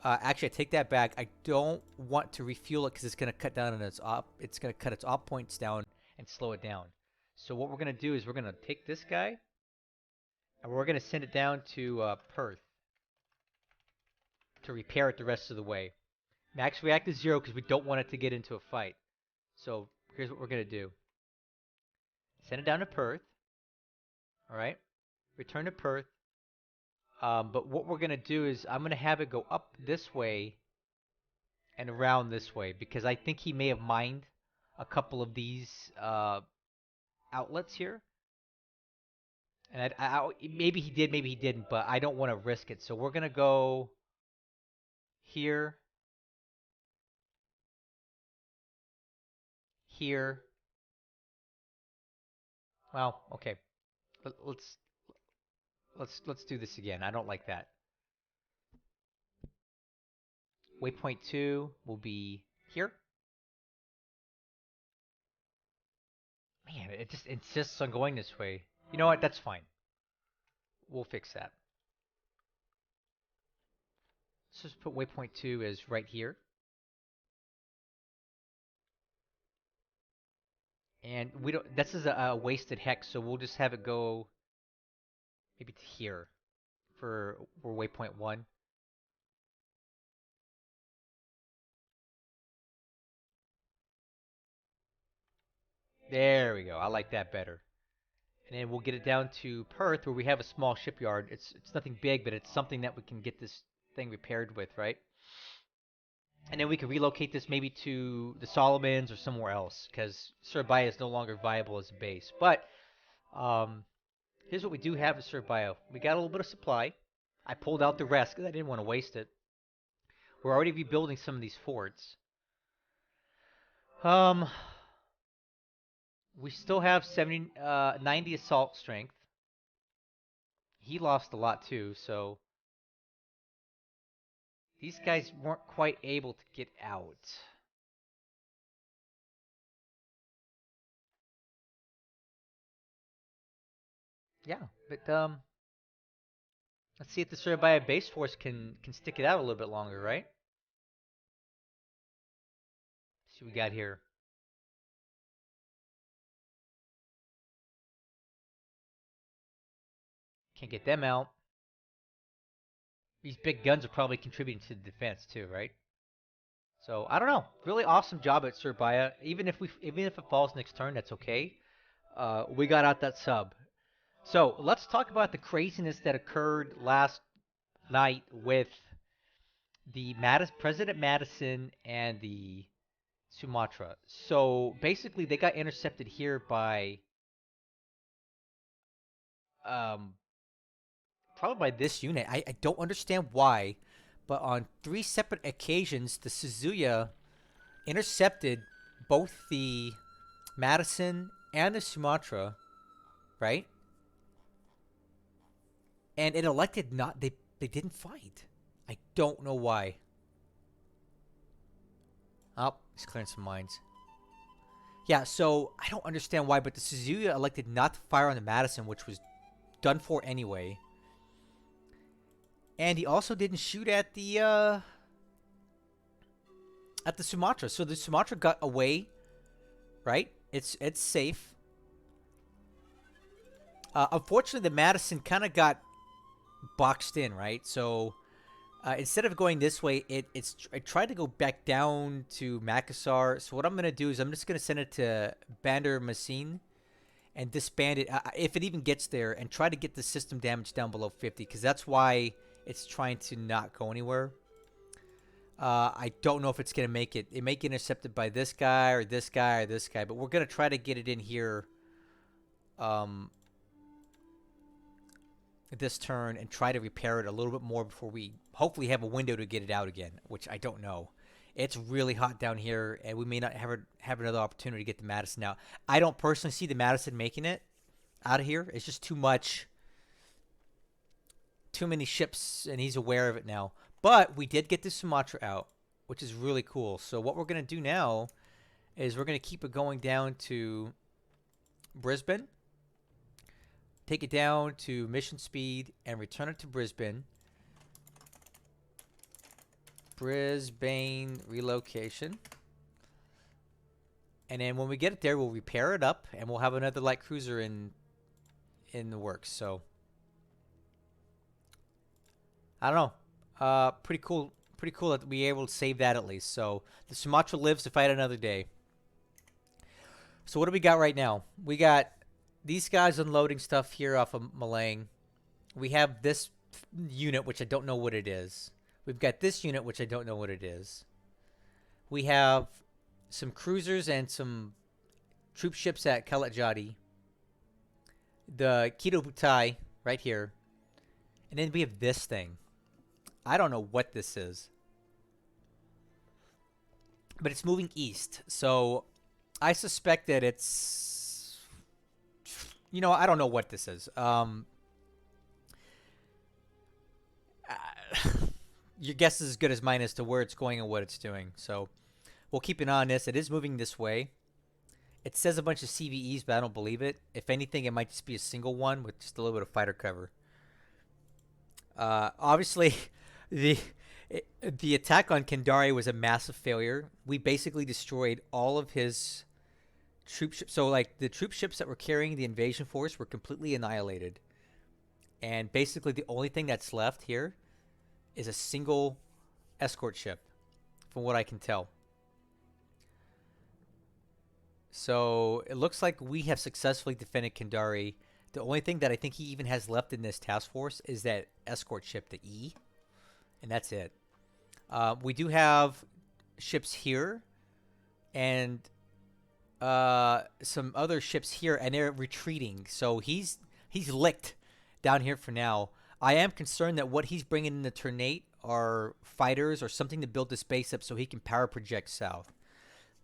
Actually, I take that back. I don't want to refuel it because it's going to cut down on it's going to cut its op points down and slow it down. So what we're going to do is we're going to take this guy, and we're going to send it down to Perth to repair it the rest of the way. Max react is 0 because we don't want it to get into a fight. So here's what we're going to do. Send it down to Perth. All right. Return to Perth. But what we're going to do is I'm going to have it go up this way and around this way, because I think he may have mined a couple of these outlets here. And maybe he did, maybe he didn't, but I don't want to risk it. So we're going to go here, here. Well, okay. Let's do this again. I don't like that. Waypoint 2 will be here. Man, it just insists on going this way. You know what? That's fine. We'll fix that. Let's just put waypoint 2 as right here. And we don't. This is a wasted hex, so we'll just have it go maybe to here for waypoint 1. There we go. I like that better. And then we'll get it down to Perth, where we have a small shipyard. It's nothing big, but it's something that we can get this thing repaired with, right? And then we can relocate this maybe to the Solomons or somewhere else, because Surabaya is no longer viable as a base. But um, here's what we do have at Surabaya. We got a little bit of supply. I pulled out the rest because I didn't want to waste it. We're already rebuilding some of these forts. Um, we still have 90 assault strength. He lost a lot too, so these guys weren't quite able to get out. Yeah, but let's see if the Surabaya base force can stick it out a little bit longer, right? Let's see what we got here. Can't get them out. These big guns are probably contributing to the defense too, right? So I don't know. Really awesome job at Surabaya. Even if it falls next turn, that's okay. We got out that sub. So let's talk about the craziness that occurred last night with the President Madison and the Sumatra. So basically, they got intercepted here by um, probably by this unit. I don't understand why, but on 3 separate occasions, the Suzuya intercepted both the Madison and the Sumatra, right? And it elected not. They didn't fight. I don't know why. Oh, he's clearing some mines. Yeah, so I don't understand why, but the Suzuya elected not to fire on the Madison, which was done for anyway. And he also didn't shoot at the Sumatra. So the Sumatra got away, right? It's safe. Unfortunately, the Madison kind of got boxed in, right? So instead of going this way, it tried to go back down to Makassar. So what I'm gonna do is I'm just gonna send it to Bandarmasin and disband it if it even gets there, and try to get the system damage down below 50, because that's why it's trying to not go anywhere. I don't know if it's gonna make it. It may get intercepted by this guy or this guy or this guy, but we're gonna try to get it in here. This turn and try to repair it a little bit more before we hopefully have a window to get it out again, which I don't know. It's really hot down here, and we may not have another opportunity to get the Madison out. I don't personally see the Madison making it out of here. It's just too much, too many ships, and he's aware of it now. But we did get the Sumatra out, which is really cool. So what we're going to do now is we're going to keep it going down to Brisbane, take it down to mission speed, and return it to Brisbane. Brisbane relocation. And then when we get it there, we'll repair it up, and we'll have another light cruiser in the works. So I don't know. Pretty cool. Pretty cool that we were able to save that at least. So the Sumatra lives to fight another day. So what do we got right now? We got these guys unloading stuff here off of Malang. We have this unit, which I don't know what it is. We've got this unit, which I don't know what it is. We have some cruisers and some troop ships at Kalajati. The Kido Butai right here. And then we have this thing. I don't know what this is. But it's moving east. So I suspect that it's... You know, I don't know what this is. Your guess is as good as mine as to where it's going and what it's doing. So We'll keep an eye on this. It is moving this way. It says a bunch of CVEs, but I don't believe it. If anything, it might just be a single one with just a little bit of fighter cover. Obviously, the the attack on Kendari was a massive failure. We basically destroyed all of his troop ships. So, like, the troop ships that were carrying the invasion force were completely annihilated. And basically, the only thing that's left here is a single escort ship, from what I can tell. So it looks like we have successfully defended Kendari. The only thing that I think he even has left in this task force is that escort ship, the E, and that's it. We do have ships here and some other ships here, and they're retreating. So he's licked down here for now. I am concerned that what he's bringing in the Ternate are fighters or something to build this base up so he can power project south.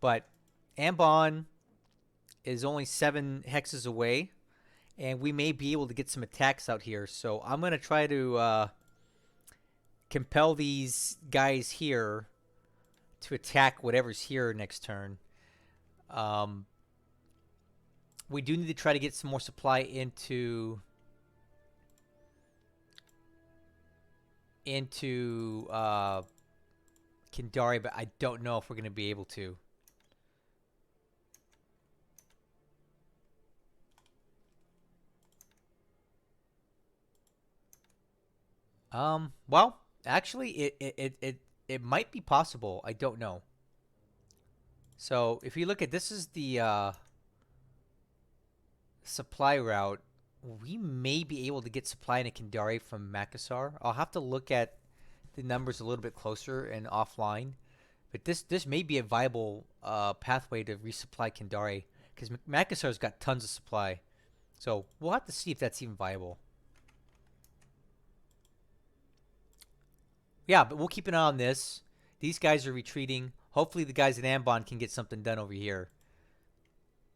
But Ambon is only 7 hexes away, and we may be able to get some attacks out here. So I'm going to try to compel these guys here to attack whatever's here next turn. We do need to try to get some more supply into Kendari, but I don't know if we're going to be able to. Well, actually, it might be possible. I don't know. So if you look at this, is the supply route. We may be able to get supply into Kendari from Makassar. I'll have to look at the numbers a little bit closer and offline, but this may be a viable pathway to resupply Kendari because Makassar's got tons of supply. So we'll have to see if that's even viable. Yeah, but we'll keep an eye on this. These guys are retreating. Hopefully the guys in Ambon can get something done over here.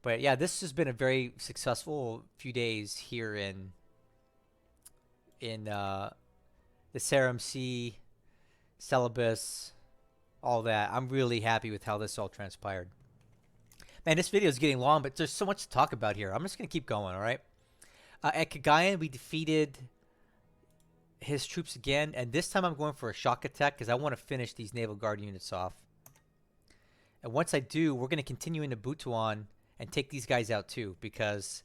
But yeah, this has been a very successful few days here in the Sarum Sea, Celebes, all that. I'm really happy with how this all transpired. Man, this video is getting long, but there's so much to talk about here. I'm just going to keep going, all right? At Cagayan, we defeated his troops again, and this time I'm going for a shock attack because I want to finish these Naval Guard units off. And once I do, we're going to continue into Butuan and take these guys out too, because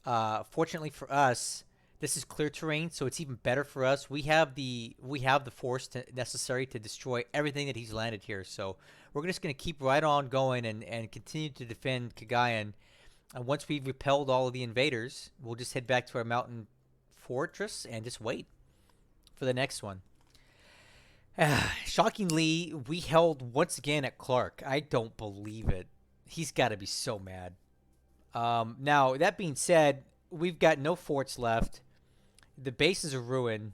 fortunately for us, this is clear terrain, so it's even better for us. We have the force necessary to destroy everything that he's landed here. So we're just going to keep right on going and continue to defend Cagayan. And once we've repelled all of the invaders, we'll just head back to our mountain fortress and just wait for the next one. Shockingly, we held once again at Clark. I don't believe it. He's got to be so mad. Now, that being said, we've got no forts left. The base is a ruin.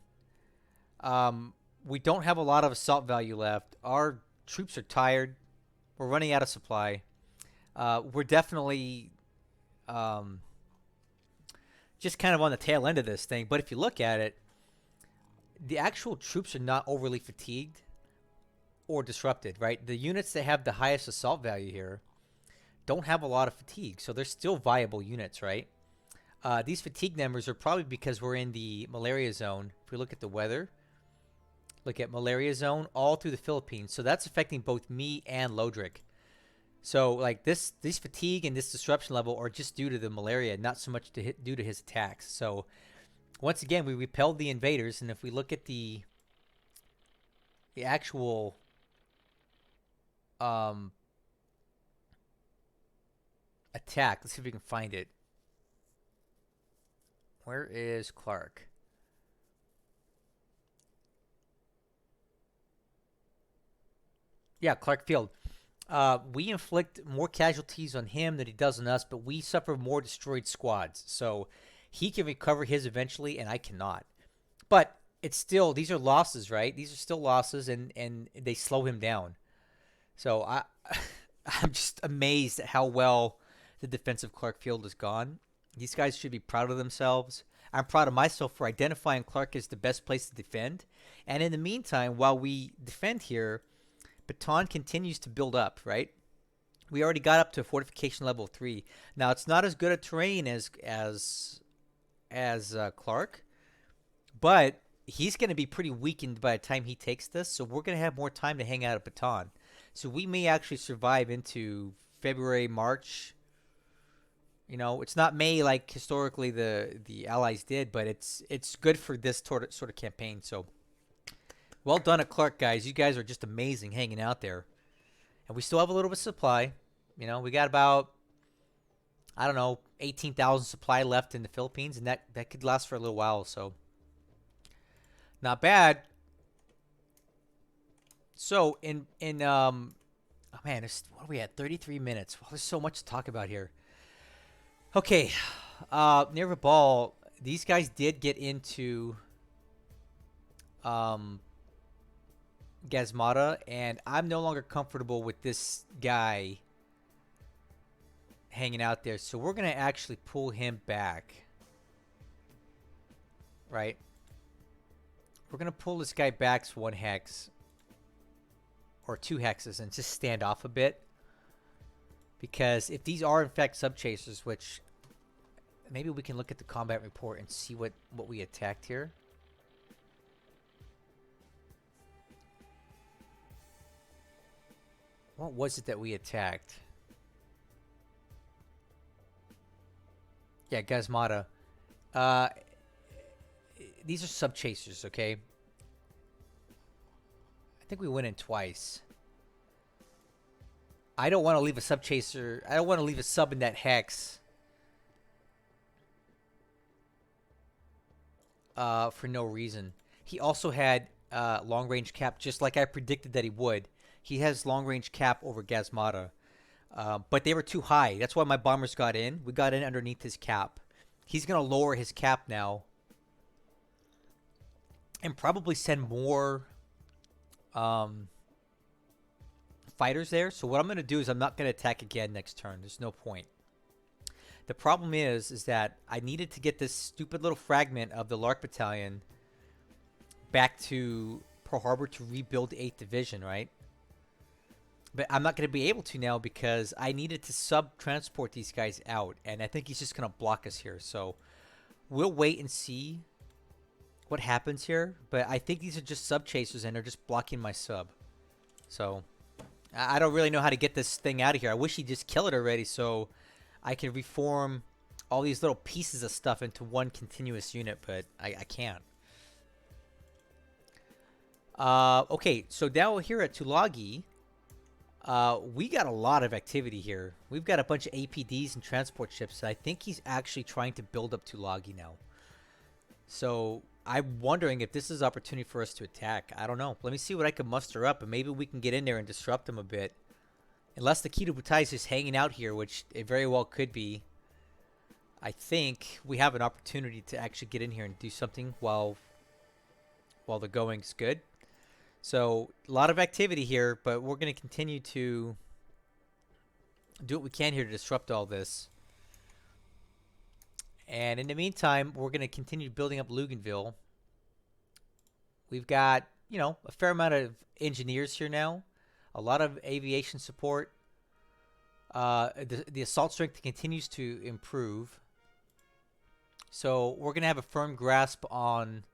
We don't have a lot of assault value left. Our troops are tired. We're running out of supply. We're definitely just kind of on the tail end of this thing. But if you look at it, the actual troops are not overly fatigued or disrupted, right? The units that have the highest assault value here don't have a lot of fatigue, so they're still viable units, right? These fatigue numbers are probably because we're in the malaria zone. If we look at the weather, look at malaria zone all through the Philippines, so that's affecting both me and Lodrik. So like these fatigue and this disruption level are just due to the malaria, not so much due to his attacks. So once again, we repelled the invaders, and if we look at the actual attack, let's see if we can find it. Where is Clark? Yeah, Clark Field. We inflict more casualties on him than he does on us, but we suffer more destroyed squads. So he can recover his eventually, and I cannot. But it's still, these are losses, right? These are still losses, and they slow him down. So I'm just amazed at how well the defense of Clark Field has gone. These guys should be proud of themselves. I'm proud of myself for identifying Clark as the best place to defend. And in the meantime, while we defend here, Bataan continues to build up, right? We already got up to fortification level 3. Now it's not as good a terrain as Clark, but he's going to be pretty weakened by the time he takes this, so we're going to have more time to hang out at Bataan. So we may actually survive into February, March. You know, it's not May like historically the Allies did, but it's good for this sort of campaign. So well done at Clark, guys. You guys are just amazing hanging out there. And we still have a little bit of supply. You know, we got about, I don't know, 18,000 supply left in the Philippines, and that could last for a little while, so not bad. So oh man, what are we at? 33 minutes. Well, there's so much to talk about here. Okay, near the ball, these guys did get into Gazmata, and I'm no longer comfortable with this guy hanging out there, so we're gonna actually pull him back. Right? We're gonna pull this guy back 1 hex or 2 hexes and just stand off a bit, because if these are in fact sub-chasers, which maybe we can look at the combat report and see what we attacked here. What was it that we attacked? Yeah, Gazmata. These are sub-chasers, okay? I think we went in twice. I don't want to leave a sub-chaser. I don't want to leave a sub in that hex. For no reason. He also had long-range cap, just like I predicted that he would. He has long-range cap over Gazmata. But they were too high. That's why my bombers got in. We got in underneath his cap. He's going to lower his cap now. And probably send more fighters there. So what I'm going to do is I'm not going to attack again next turn. There's no point. The problem is that I needed to get this stupid little fragment of the Lark Battalion back to Pearl Harbor to rebuild 8th Division, right? But I'm not going to be able to now because I needed to sub-transport these guys out. And I think he's just going to block us here. So we'll wait and see what happens here. But I think these are just sub-chasers and they're just blocking my sub. So I don't really know how to get this thing out of here. I wish he'd just kill it already so I can reform all these little pieces of stuff into one continuous unit. But I can't. Okay, so now here at Tulagi, we got a lot of activity here. We've got a bunch of APDs and transport ships. I think he's actually trying to build up Tulagi now. So I'm wondering if this is an opportunity for us to attack. I don't know. Let me see what I can muster up, and maybe we can get in there and disrupt him a bit. Unless the Kido Butai is just hanging out here, which it very well could be. I think we have an opportunity to actually get in here and do something while the going's good. So a lot of activity here, but we're going to continue to do what we can here to disrupt all this. And in the meantime, we're going to continue building up Luganville. We've got, you know, a fair amount of engineers here now. A lot of aviation support. The assault strength continues to improve. So we're going to have a firm grasp on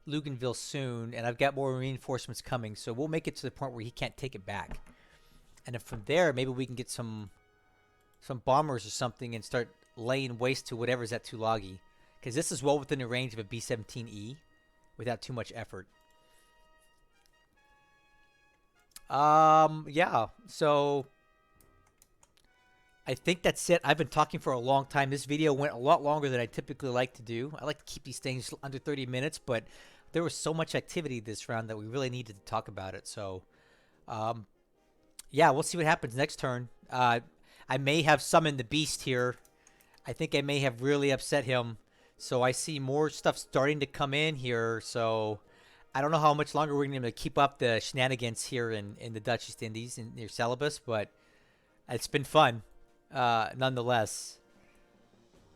Luganville soon, and I've got more reinforcements coming, so we'll make it to the point where he can't take it back. And then from there, maybe we can get some bombers or something and start laying waste to whatever's at Tulagi, because this is well within the range of a B-17E without too much effort. Yeah, so I think that's it. I've been talking for a long time. This video went a lot longer than I typically like to do. I like to keep these things under 30 minutes, but there was so much activity this round that we really needed to talk about it. So, yeah, we'll see what happens next turn. I may have summoned the beast here. I think I may have really upset him. So I see more stuff starting to come in here. So I don't know how much longer we're going to be able to keep up the shenanigans here in the Dutch East Indies and near Celebes, but it's been fun. Nonetheless,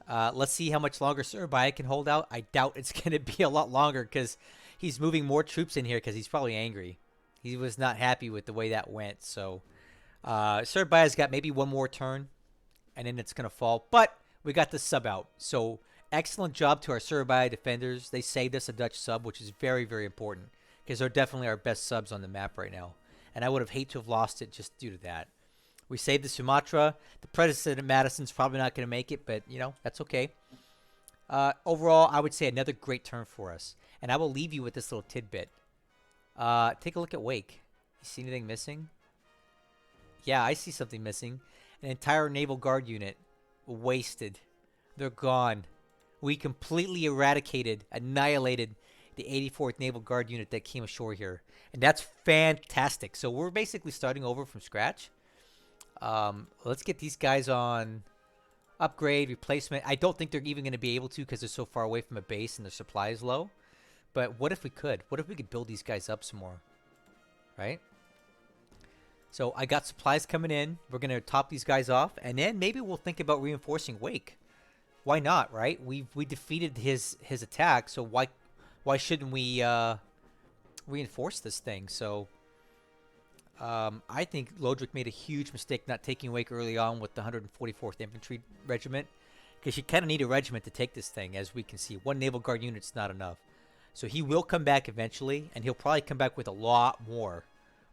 let's see how much longer Surabaya can hold out. I doubt it's going to be a lot longer because he's moving more troops in here because he's probably angry. He was not happy with the way that went. So Surabaya's got maybe one more turn, and then it's going to fall. But we got the sub out. So excellent job to our Surabaya defenders. They saved us a Dutch sub, which is very, very important because they're definitely our best subs on the map right now. And I would have hated to have lost it just due to that. We saved the Sumatra. The President Madison's probably not going to make it, but, you know, that's okay. Overall, I would say another great turn for us. And I will leave you with this little tidbit. Take a look at Wake. You see anything missing? Yeah, I see something missing. An entire Naval Guard unit. Wasted. They're gone. We completely eradicated, annihilated the 84th Naval Guard unit that came ashore here. And that's fantastic. So we're basically starting over from scratch. Let's get these guys on upgrade, replacement. I don't think they're even going to be able to because they're so far away from a base and their supply is low. But what if we could? What if we could build these guys up some more? Right? So I got supplies coming in. We're going to top these guys off. And then maybe we'll think about reinforcing Wake. Why not, right? We defeated his attack. So why shouldn't we reinforce this thing? So I think Lodrik made a huge mistake not taking Wake early on with the 144th Infantry Regiment. Because you kind of need a regiment to take this thing, as we can see. One Naval Guard unit's not enough. So he will come back eventually, and he'll probably come back with a lot more.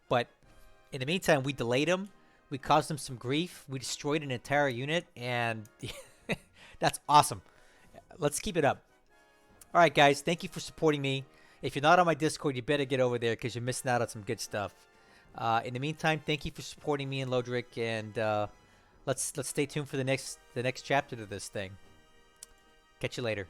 But in the meantime, we delayed him. We caused him some grief. We destroyed an entire unit, and that's awesome. Let's keep it up. All right, guys, thank you for supporting me. If you're not on my Discord, you better get over there because you're missing out on some good stuff. In the meantime, thank you for supporting me and Lodrik, and let's stay tuned for the next chapter to this thing. Catch you later.